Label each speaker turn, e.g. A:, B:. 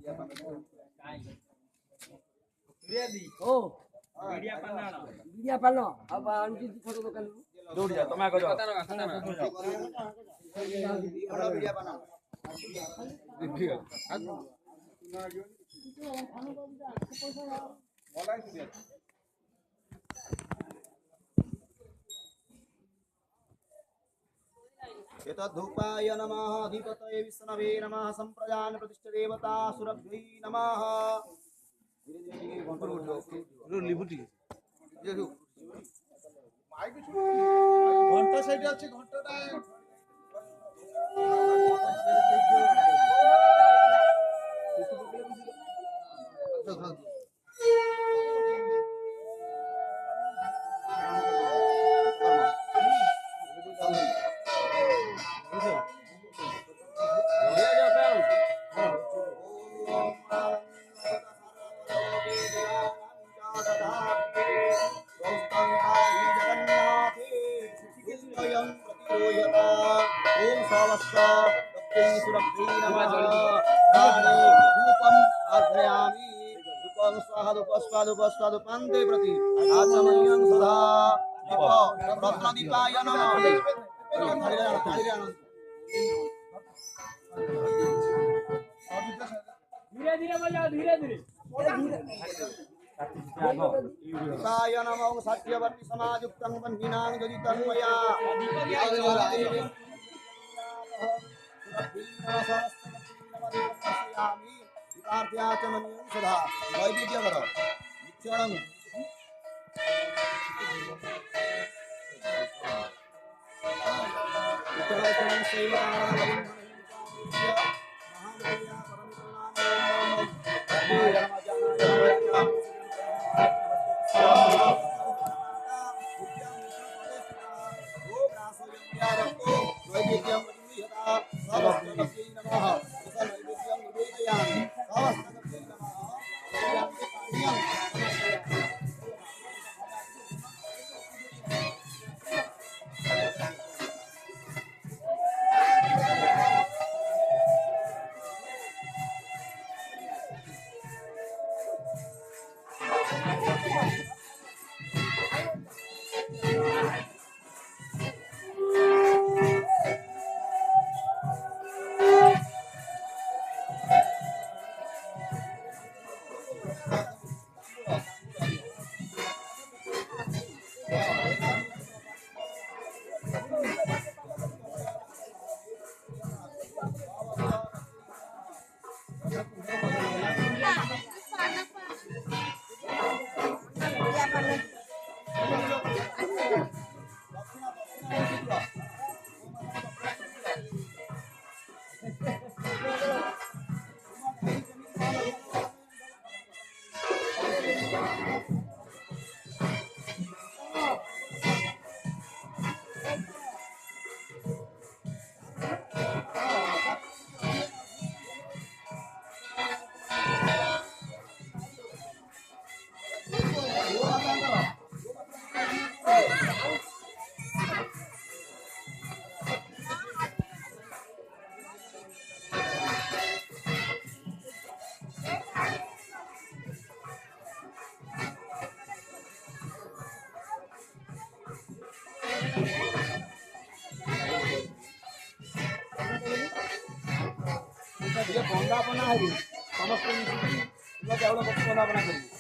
A: ओ video पान अब aunty photo दुकान
B: दौड़ी जा तमे आगे जाओ
C: वीडियो पान एतद्धूपाय नमः अधिपतये विष्णवे नमः संप्रजान प्रतिष्ठ देवता सुरभ्यै नमः
B: लिबुटी
C: घंटा साइड আছে ঘন্টাটা पांदे प्रति आत्मनियं सदा दीप रत्नदीपाय नमः
A: धीरे धीरे बोलो धीरे धीरे
C: दीपाय नमः सत्यवर्ति समायुक्तं वह्निनां जदितं मया दीपार्थ्याचमनियं सदा वैदिक्य करो निक्षणं ये बंदा बना है समस्त लोग केवल बंदा बना करिए